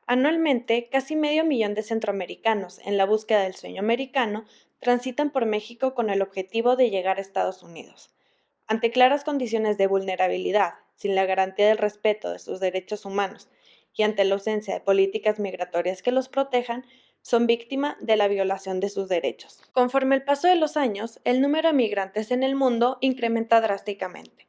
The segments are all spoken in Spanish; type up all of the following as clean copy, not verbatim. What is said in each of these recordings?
Anualmente, casi medio millón de centroamericanos, en la búsqueda del sueño americano, transitan por México con el objetivo de llegar a Estados Unidos. Ante claras condiciones de vulnerabilidad, sin la garantía del respeto de sus derechos humanos y ante la ausencia de políticas migratorias que los protejan, son víctima de la violación de sus derechos. Conforme el paso de los años, el número de migrantes en el mundo incrementa drásticamente.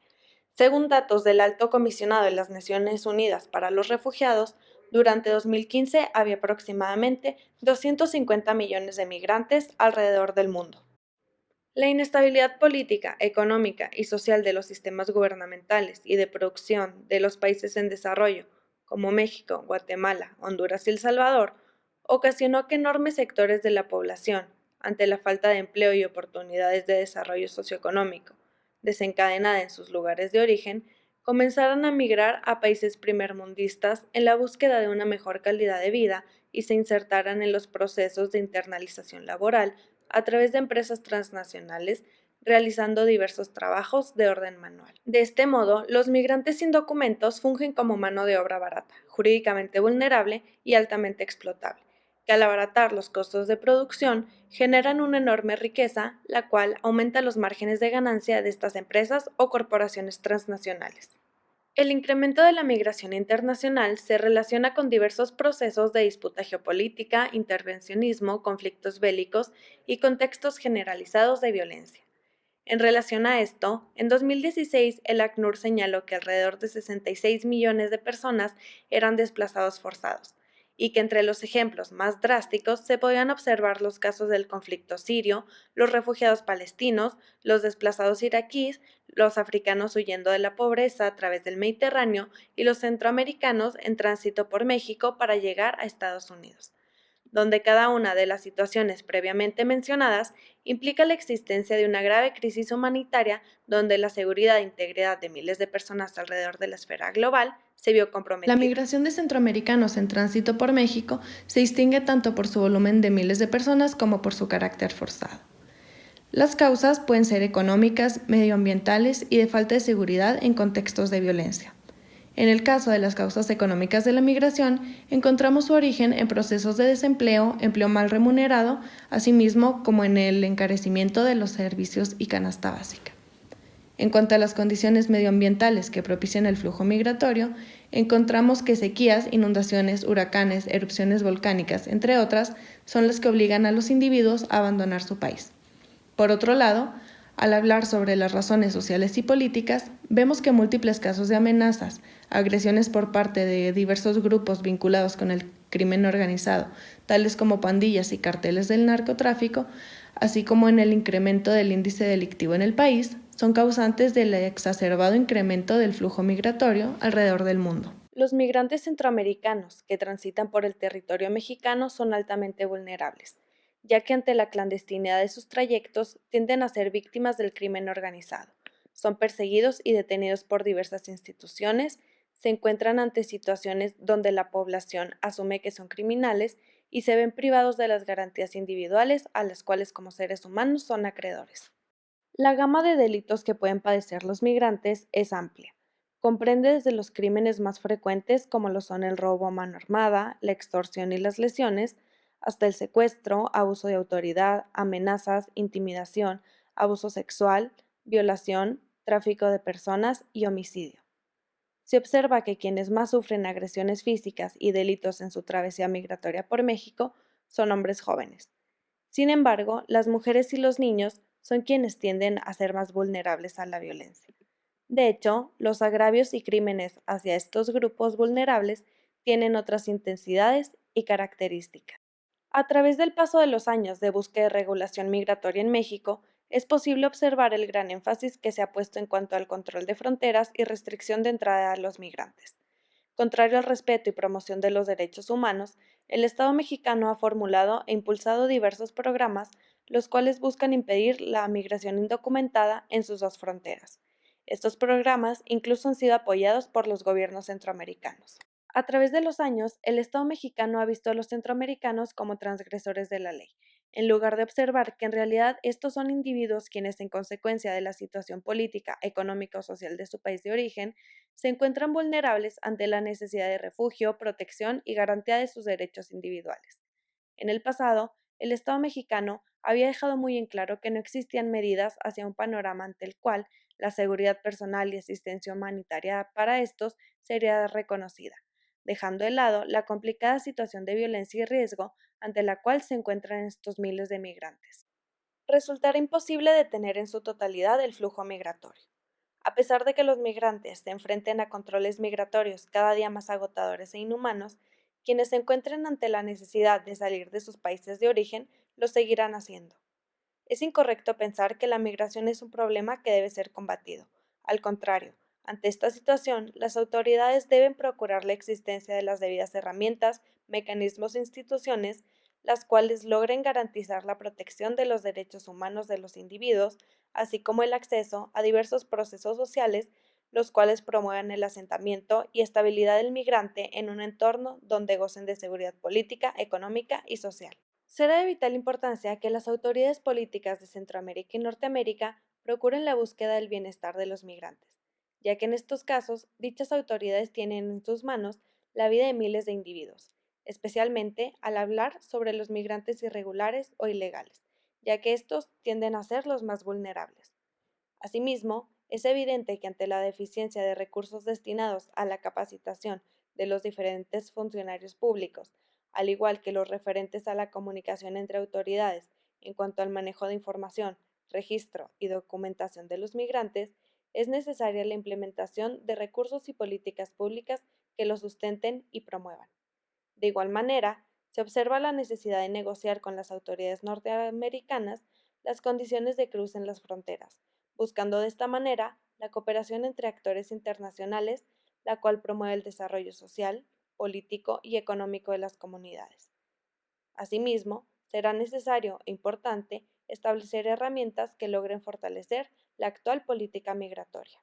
Según datos del Alto Comisionado de las Naciones Unidas para los Refugiados, durante 2015 había aproximadamente 250 millones de migrantes alrededor del mundo. La inestabilidad política, económica y social de los sistemas gubernamentales y de producción de los países en desarrollo, como México, Guatemala, Honduras y El Salvador, ocasionó que enormes sectores de la población, ante la falta de empleo y oportunidades de desarrollo socioeconómico, desencadenada en sus lugares de origen, comenzaran a migrar a países primermundistas en la búsqueda de una mejor calidad de vida y se insertaran en los procesos de internalización laboral a través de empresas transnacionales, realizando diversos trabajos de orden manual. De este modo, los migrantes sin documentos fungen como mano de obra barata, jurídicamente vulnerable y altamente explotable, que al abaratar los costos de producción generan una enorme riqueza, la cual aumenta los márgenes de ganancia de estas empresas o corporaciones transnacionales. El incremento de la migración internacional se relaciona con diversos procesos de disputa geopolítica, intervencionismo, conflictos bélicos y contextos generalizados de violencia. En relación a esto, en 2016 el ACNUR señaló que alrededor de 66 millones de personas eran desplazados forzados, y que entre los ejemplos más drásticos se podían observar los casos del conflicto sirio, los refugiados palestinos, los desplazados iraquíes, los africanos huyendo de la pobreza a través del Mediterráneo y los centroamericanos en tránsito por México para llegar a Estados Unidos, donde cada una de las situaciones previamente mencionadas implica la existencia de una grave crisis humanitaria donde la seguridad e integridad de miles de personas alrededor de la esfera global se vio comprometida. La migración de centroamericanos en tránsito por México se distingue tanto por su volumen de miles de personas como por su carácter forzado. Las causas pueden ser económicas, medioambientales y de falta de seguridad en contextos de violencia. En el caso de las causas económicas de la migración, encontramos su origen en procesos de desempleo, empleo mal remunerado, asimismo como en el encarecimiento de los servicios y canasta básica. En cuanto a las condiciones medioambientales que propician el flujo migratorio, encontramos que sequías, inundaciones, huracanes, erupciones volcánicas, entre otras, son las que obligan a los individuos a abandonar su país. Por otro lado, al hablar sobre las razones sociales y políticas, vemos que múltiples casos de amenazas, agresiones por parte de diversos grupos vinculados con el crimen organizado, tales como pandillas y carteles del narcotráfico, así como en el incremento del índice delictivo en el país, son causantes del exacerbado incremento del flujo migratorio alrededor del mundo. Los migrantes centroamericanos que transitan por el territorio mexicano son altamente vulnerables, ya que ante la clandestinidad de sus trayectos tienden a ser víctimas del crimen organizado. Son perseguidos y detenidos por diversas instituciones, se encuentran ante situaciones donde la población asume que son criminales y se ven privados de las garantías individuales a las cuales como seres humanos son acreedores. La gama de delitos que pueden padecer los migrantes es amplia. Comprende desde los crímenes más frecuentes como lo son el robo a mano armada, la extorsión y las lesiones, hasta el secuestro, abuso de autoridad, amenazas, intimidación, abuso sexual, violación, tráfico de personas y homicidio. Se observa que quienes más sufren agresiones físicas y delitos en su travesía migratoria por México son hombres jóvenes. Sin embargo, las mujeres y los niños son quienes tienden a ser más vulnerables a la violencia. De hecho, los agravios y crímenes hacia estos grupos vulnerables tienen otras intensidades y características. A través del paso de los años de búsqueda de regulación migratoria en México, es posible observar el gran énfasis que se ha puesto en cuanto al control de fronteras y restricción de entrada a los migrantes. Contrario al respeto y promoción de los derechos humanos, el Estado mexicano ha formulado e impulsado diversos programas, los cuales buscan impedir la migración indocumentada en sus dos fronteras. Estos programas incluso han sido apoyados por los gobiernos centroamericanos. A través de los años, el Estado mexicano ha visto a los centroamericanos como transgresores de la ley, en lugar de observar que en realidad estos son individuos quienes, en consecuencia de la situación política, económica o social de su país de origen, se encuentran vulnerables ante la necesidad de refugio, protección y garantía de sus derechos individuales. En el pasado, el Estado mexicano había dejado muy en claro que no existían medidas hacia un panorama ante el cual la seguridad personal y asistencia humanitaria para estos sería reconocida, dejando de lado la complicada situación de violencia y riesgo ante la cual se encuentran estos miles de migrantes. Resultará imposible detener en su totalidad el flujo migratorio. A pesar de que los migrantes se enfrenten a controles migratorios cada día más agotadores e inhumanos, quienes se encuentren ante la necesidad de salir de sus países de origen lo seguirán haciendo. Es incorrecto pensar que la migración es un problema que debe ser combatido. Al contrario, ante esta situación, las autoridades deben procurar la existencia de las debidas herramientas, mecanismos e instituciones, las cuales logren garantizar la protección de los derechos humanos de los individuos, así como el acceso a diversos procesos sociales, los cuales promuevan el asentamiento y estabilidad del migrante en un entorno donde gocen de seguridad política, económica y social. Será de vital importancia que las autoridades políticas de Centroamérica y Norteamérica procuren la búsqueda del bienestar de los migrantes, ya que en estos casos dichas autoridades tienen en sus manos la vida de miles de individuos, especialmente al hablar sobre los migrantes irregulares o ilegales, ya que estos tienden a ser los más vulnerables. Asimismo, es evidente que ante la deficiencia de recursos destinados a la capacitación de los diferentes funcionarios públicos, al igual que los referentes a la comunicación entre autoridades en cuanto al manejo de información, registro y documentación de los migrantes, es necesaria la implementación de recursos y políticas públicas que los sustenten y promuevan. De igual manera, se observa la necesidad de negociar con las autoridades norteamericanas las condiciones de cruce en las fronteras, buscando de esta manera la cooperación entre actores internacionales, la cual promueve el desarrollo social, político y económico de las comunidades. Asimismo, será necesario e importante establecer herramientas que logren fortalecer la actual política migratoria.